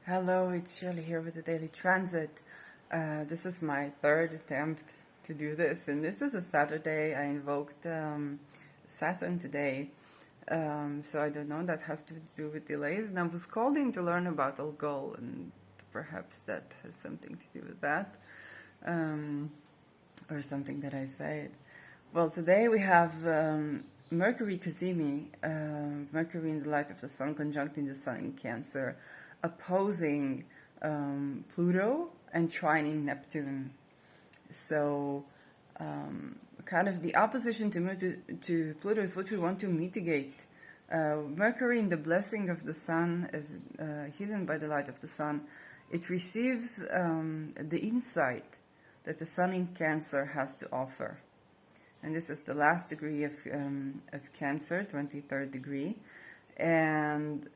Hello, it's Shirley here with the Daily Transit. This is my third attempt to do this, and this is a Saturday. I invoked Saturn today, so I don't know, that has to do with delays. And I was called in to learn about Algol, and perhaps that has something to do with that, or something that I said. Well, today we have Mercury casimi, Mercury in the light of the Sun, conjuncting the Sun in Cancer, opposing Pluto and trining Neptune. So kind of the opposition to Pluto is what we want to mitigate. Mercury in the blessing of the Sun is hidden by the light of the Sun. It receives the insight that the Sun in Cancer has to offer. And this is the last degree of Cancer, 23rd degree. And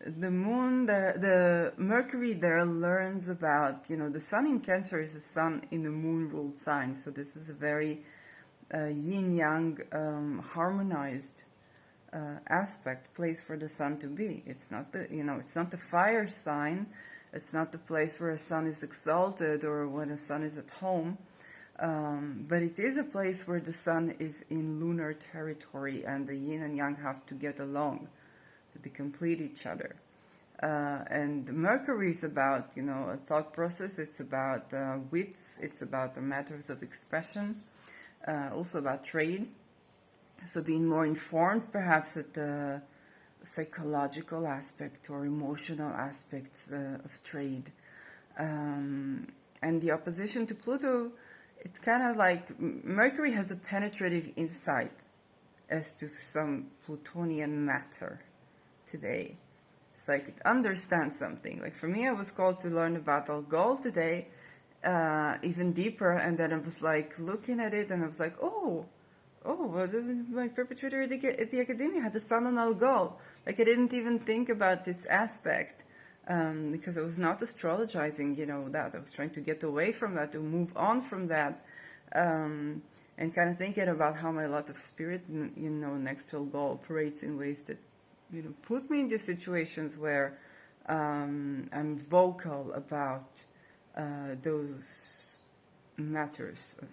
the moon, the Mercury there learns about, the Sun in Cancer is a Sun in a moon-ruled sign. So this is a very yin-yang harmonized place for the Sun to be. It's not it's not the fire sign. It's not the place where a Sun is exalted or when a Sun is at home. But it is a place where the Sun is in lunar territory and the yin and yang have to get along, they complete each other. And Mercury is about, a thought process. It's about wits. It's about the matters of expression. Also about trade. So being more informed, perhaps, at the psychological aspect or emotional aspects of trade. And the opposition to Pluto, it's kind of like Mercury has a penetrative insight as to some Plutonian matter today. It's like it understands something. Like for me, I was called to learn about Algol today, even deeper, and then I was like looking at it, and I was like, well, my perpetrator at the academia had the Sun on Algol. Like I didn't even think about this aspect. Because I was not astrologizing, that. I was trying to get away from that, to move on from that, and kind of thinking about how my lot of spirit, next to Algol operates in ways that, put me into situations where I'm vocal about those matters of,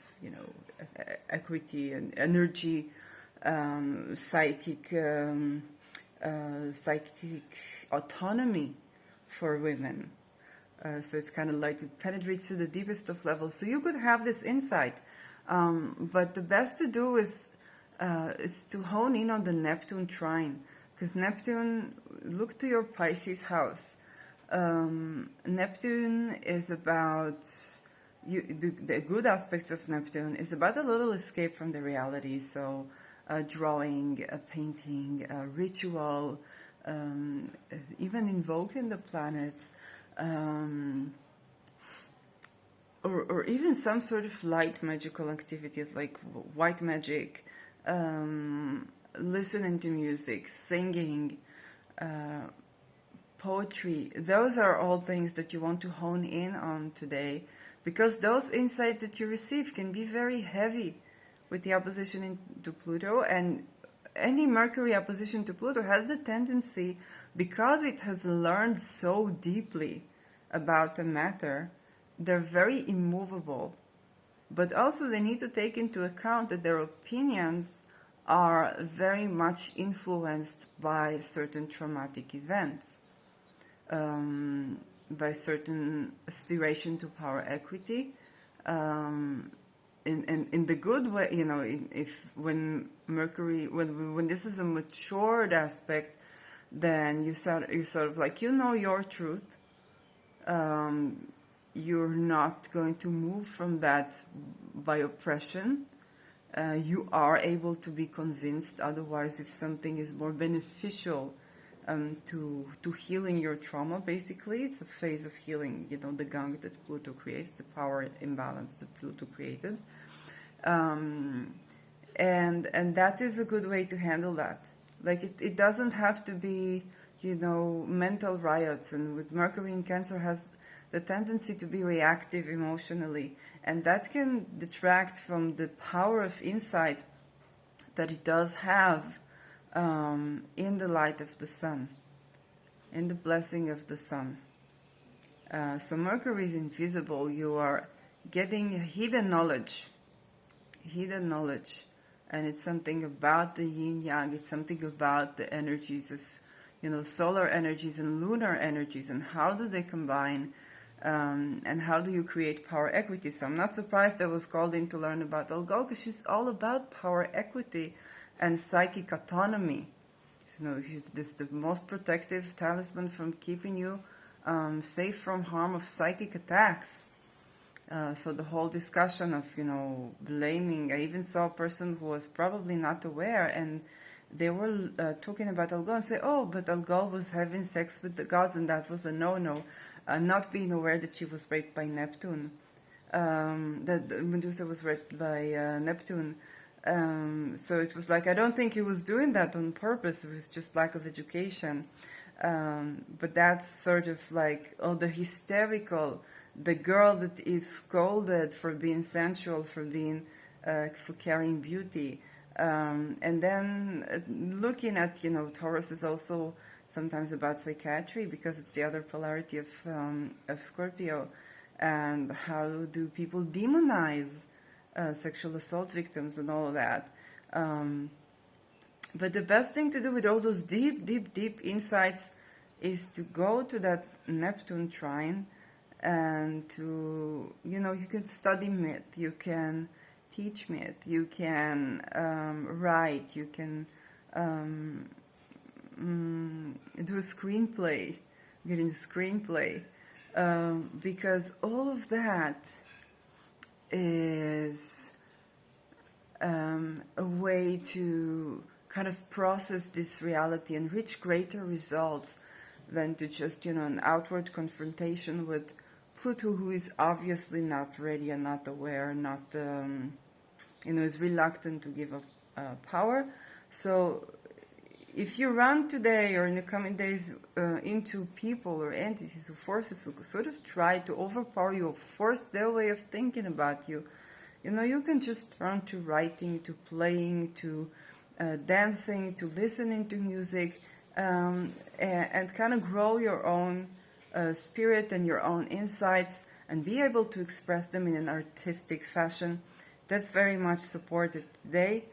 equity and energy, psychic autonomy for women. So it's kind of like it penetrates to the deepest of levels. So you could have this insight. But the best to do is to hone in on the Neptune trine. Because Neptune, look to your Pisces house. Neptune is about, the good aspects of Neptune is about a little escape from the reality. So drawing, painting, ritual, even invoking the planets, or even some sort of light magical activities like white magic, listening to music, singing, poetry. Those are all things that you want to hone in on today, because those insights that you receive can be very heavy with the opposition to Pluto. And any Mercury opposition to Pluto has the tendency, because it has learned so deeply about the matter, they're very immovable. But also they need to take into account that their opinions are very much influenced by certain traumatic events, by certain aspiration to power equity, in the good way, when Mercury, when this is a matured aspect, then you sort of like, your truth. You're not going to move from that by oppression. You are able to be convinced. Otherwise, if something is more beneficial to healing your trauma, basically, it's a phase of healing. The gang that Pluto creates, the power imbalance that Pluto created, and that is a good way to handle that. Like it doesn't have to be, mental riots. And with Mercury in Cancer has the tendency to be reactive emotionally, and that can detract from the power of insight that it does have in the light of the Sun. in the blessing of the sun. So Mercury is invisible. You are getting hidden knowledge, and it's something about the yin yang. It's something about the energies of, solar energies and lunar energies, and how do they combine, and how do you create power equity. So I'm not surprised I was called in to learn about Algol, because she's all about power equity and psychic autonomy. She's just the most protective talisman from keeping you safe from harm of psychic attacks. So the whole discussion of, blaming, I even saw a person who was probably not aware, and they were talking about Algol and say, oh, but Algol was having sex with the gods, and that was a no-no. Not being aware that she was raped by Neptune. That Medusa was raped by Neptune. So it was like, I don't think he was doing that on purpose. It was just lack of education. But that's sort of like, the hysterical, the girl that is scolded for being sensual, for being, for carrying beauty. And then looking at, Taurus is also sometimes about psychiatry, because it's the other polarity of Scorpio. And how do people demonize sexual assault victims and all of that. But the best thing to do with all those deep insights is to go to that Neptune trine and to, you can study myth, you can teach myth, you can write, you can do a screenplay, get into screenplay, because all of that is a way to kind of process this reality and reach greater results than to just, an outward confrontation with Pluto, who is obviously not ready and not aware, not, is reluctant to give up power. So if you run today or in the coming days into people or entities or forces who sort of try to overpower you or force their way of thinking about you, you can just turn to writing, to playing, to dancing, to listening to music, and kind of grow your own spirit and your own insights and be able to express them in an artistic fashion. That's very much supported today.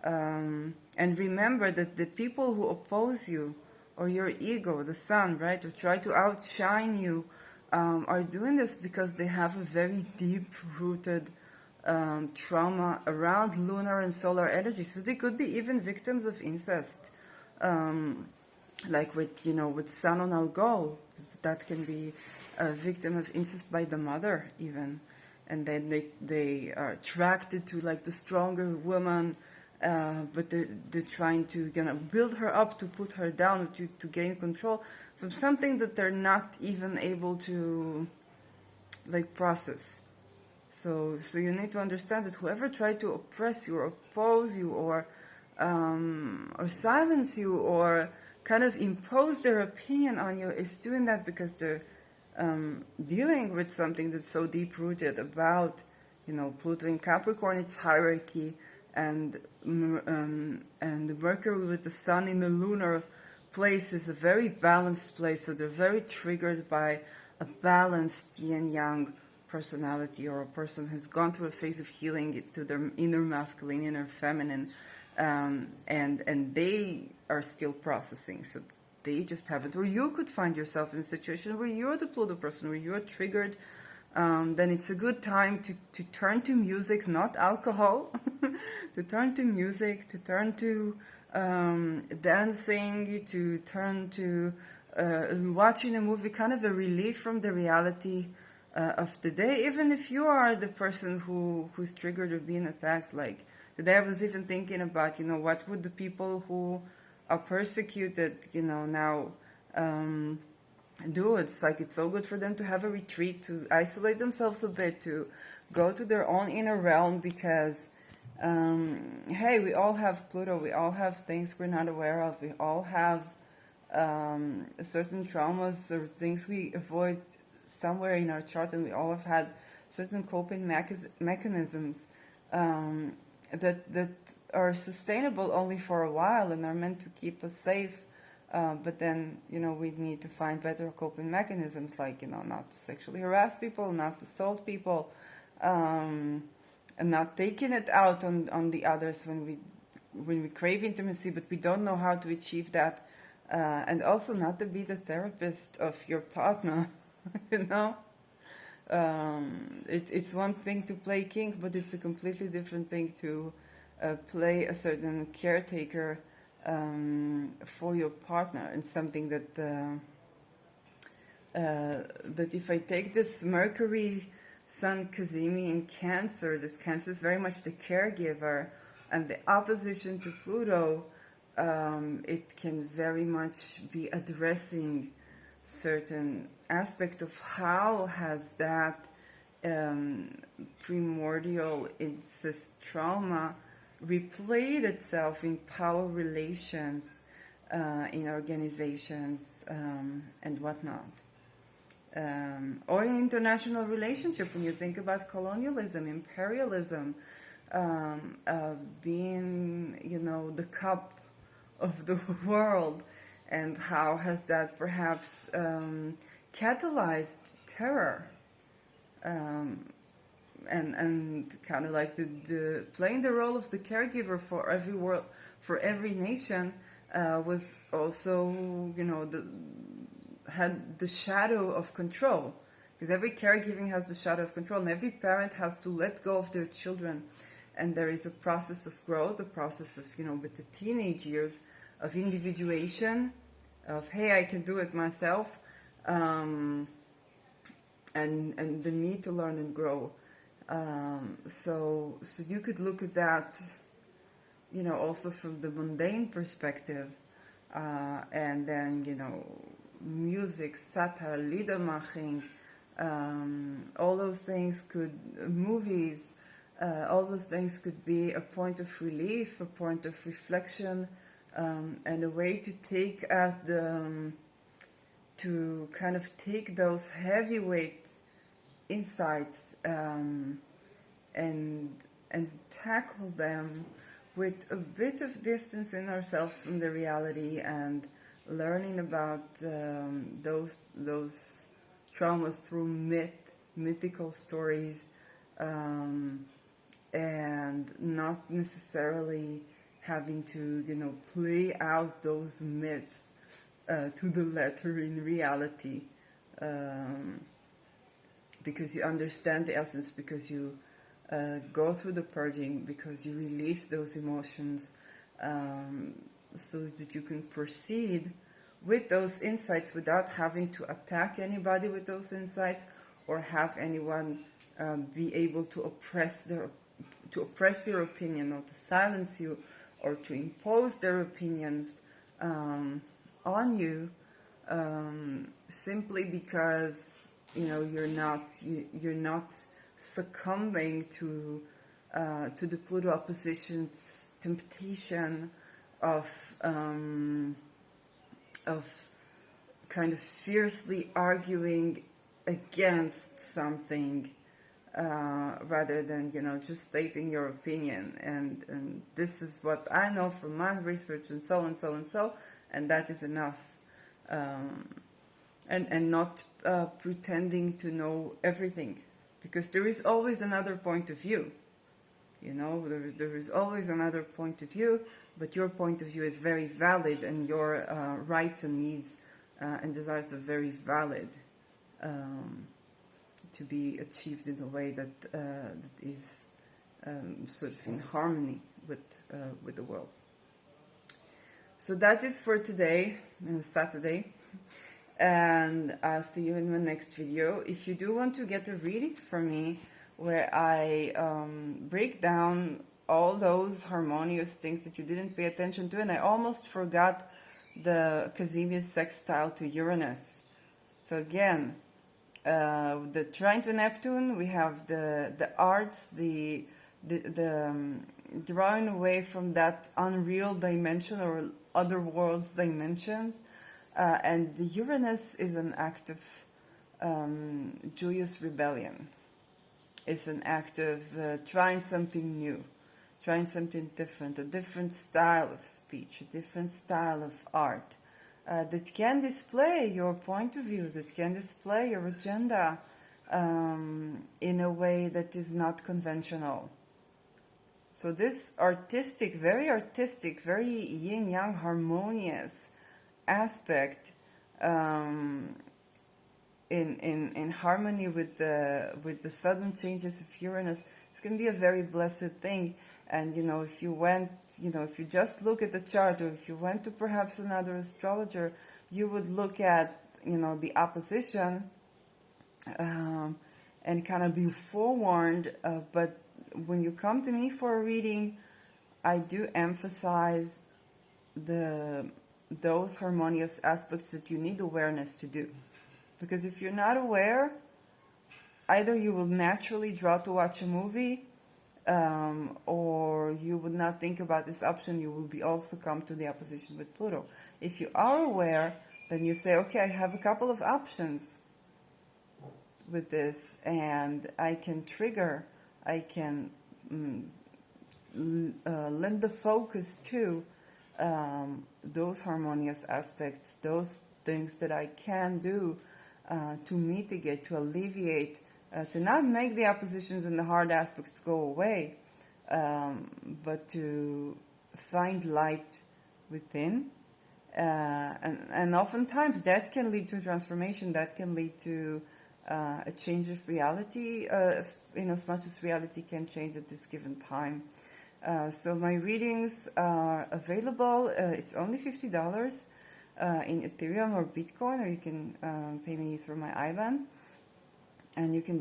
And remember that the people who oppose you, or your ego, the sun, right, who try to outshine you, are doing this because they have a very deep-rooted trauma around lunar and solar energy. So they could be even victims of incest, like with Sun on Algol. That can be a victim of incest by the mother even, and then they are attracted to like the stronger woman. But they're trying to build her up, to put her down, to gain control from something that they're not even able to process. So you need to understand that whoever tried to oppress you or oppose you or silence you or kind of impose their opinion on you is doing that because they're dealing with something that's so deep-rooted about, Pluto in Capricorn, its hierarchy, and Mercury with the sun in the lunar place is a very balanced place, so they're very triggered by a balanced yin-yang personality, or a person who's gone through a phase of healing to their inner masculine, inner feminine, and they are still processing, so they just haven't. Or you could find yourself in a situation where you're the Pluto person, where you're triggered. Then it's a good time to turn to music, not alcohol, to turn to music, to turn to dancing, to turn to watching a movie, kind of a relief from the reality of the day, even if you are the person who's triggered or being attacked. Like today I was even thinking about, what would the people who are persecuted, now do. It's like it's so good for them to have a retreat, to isolate themselves a bit, to go to their own inner realm, because hey, we all have Pluto, we all have things we're not aware of, we all have certain traumas or things we avoid somewhere in our chart, and we all have had certain coping mechanisms that are sustainable only for a while and are meant to keep us safe But then, we need to find better coping mechanisms, like, not to sexually harass people, not to assault people, and not taking it out on the others when we crave intimacy, but we don't know how to achieve that. And also not to be the therapist of your partner, It's one thing to play king, but it's a completely different thing to play a certain caretaker for your partner, and something that if I take this Mercury Sun casimi in Cancer, this Cancer is very much the caregiver, and the opposition to Pluto, it can very much be addressing certain aspect of how has that primordial incest trauma replayed itself in power relations, in organizations, and whatnot. Or in international relationship, when you think about colonialism, imperialism, being, the cup of the world, and how has that perhaps catalyzed terror, and kind of like the playing the role of the caregiver for every world, for every nation, was also, had the shadow of control, because every caregiving has the shadow of control, and every parent has to let go of their children, and there is a process of growth, a process of, with the teenage years, of individuation, of, hey, I can do it myself, and the need to learn and grow. So you could look at that, also from the mundane perspective, and then, music, satire, liedermaching, all those things movies, all those things could be a point of relief, a point of reflection, and a way to take out to kind of take those heavyweight insights, and tackle them with a bit of distance in ourselves from the reality, and learning about those traumas through mythical stories, and not necessarily having to, play out those myths to the letter in reality, because you understand the essence, because you go through the purging, because you release those emotions, so that you can proceed with those insights without having to attack anybody with those insights, or have anyone be able to oppress your opinion, or to silence you, or to impose their opinions on you, simply because you're not succumbing to the Pluto opposition's temptation of kind of fiercely arguing against something, rather than just stating your opinion, and this is what I know from my research, and so and so and so, and that is enough, and not pretending to know everything, because there is always another point of view. There is always another point of view, but your point of view is very valid, and your rights and needs and desires are very valid, to be achieved in a way that is sort of in harmony with the world. So that is for today, Saturday, and I'll see you in my next video. If you do want to get a reading from me, where I break down all those harmonious things that you didn't pay attention to, and I almost forgot the casimi sextile to Uranus. So again, the trine to Neptune, we have the arts, the drawing away from that unreal dimension or other worlds dimensions, and the Uranus is an act of joyous rebellion. It's an act of trying something new, trying something different, a different style of speech, a different style of art, that can display your point of view, that can display your agenda in a way that is not conventional. So this artistic, very yin-yang harmonious aspect in harmony with the sudden changes of Uranus, it's going to be a very blessed thing. And if you just look at the chart, or if you went to perhaps another astrologer, you would look at the opposition and kind of be forewarned. But when you come to me for a reading, I do emphasize those harmonious aspects that you need awareness to do. Because if you're not aware, either you will naturally draw to watch a movie, or you would not think about this option, you will be also come to the opposition with Pluto. If you are aware, then you say, okay, I have a couple of options with this, and I can trigger, I can lend the focus to those harmonious aspects, those things that I can do to mitigate, to alleviate, to not make the oppositions and the hard aspects go away, but to find light within. And oftentimes that can lead to transformation, that can lead to a change of reality, in as much as reality can change at this given time. So my readings are available. It's only $50 in Ethereum or Bitcoin, or you can pay me through my IBAN. And you can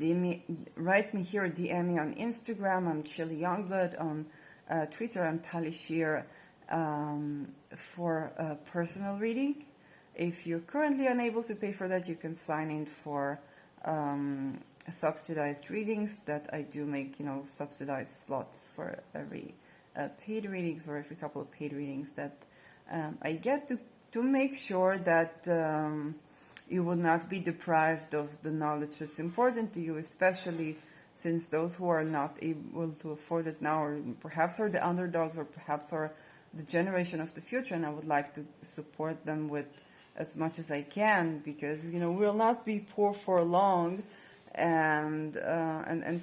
write me here, DM me on Instagram. I'm Chili Youngblood. On Twitter, I'm Tali Shir, for a personal reading. If you're currently unable to pay for that, you can sign in for subsidized readings that I do make, subsidized slots for every paid readings, or every couple of paid readings that I get to make sure that you will not be deprived of the knowledge that's important to you, especially since those who are not able to afford it now, or perhaps are the underdogs, or perhaps are the generation of the future, and I would like to support them with as much as I can, because we'll not be poor for long, and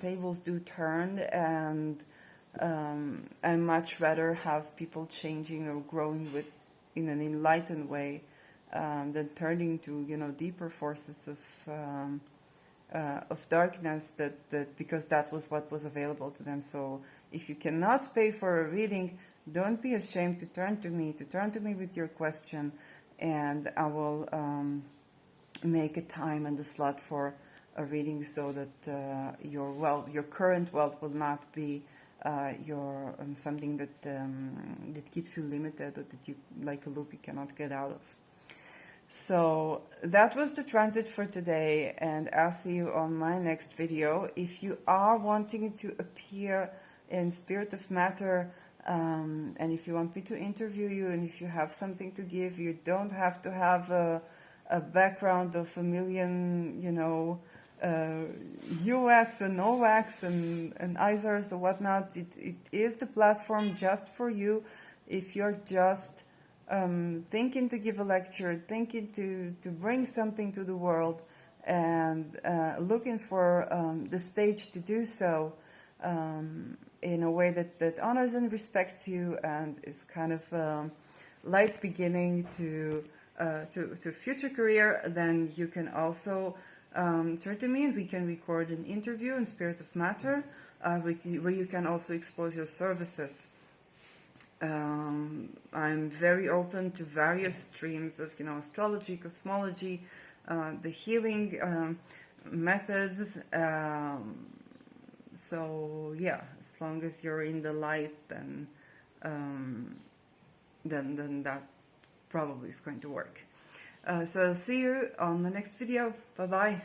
tables do turn, and I much rather have people changing or growing in an enlightened way than turning to deeper forces of darkness, that because that was what was available to them. So if you cannot pay for a reading, don't be ashamed to turn to me with your question, and I will make a time and a slot for a reading, so that your current wealth will not be your something that keeps you limited, or that you, like a loop you cannot get out of. So that was the transit for today, and I'll see you on my next video. If you are wanting to appear in Spirit of Matter, and if you want me to interview you, and if you have something to give, you don't have to have a background of a million, UX and OX and ISRs or whatnot. It is the platform just for you. If you're just thinking to give a lecture, thinking to bring something to the world, and looking for the stage to do so in a way that honors and respects you, and is kind of light beginning to future career, then you can also turn to me, and we can record an interview in Spirit of Matter, where you can also expose your services. I'm very open to various streams of astrology, cosmology, the healing methods. So yeah, as long as you're in the light, then that probably is going to work. So see you on the next video. Bye bye.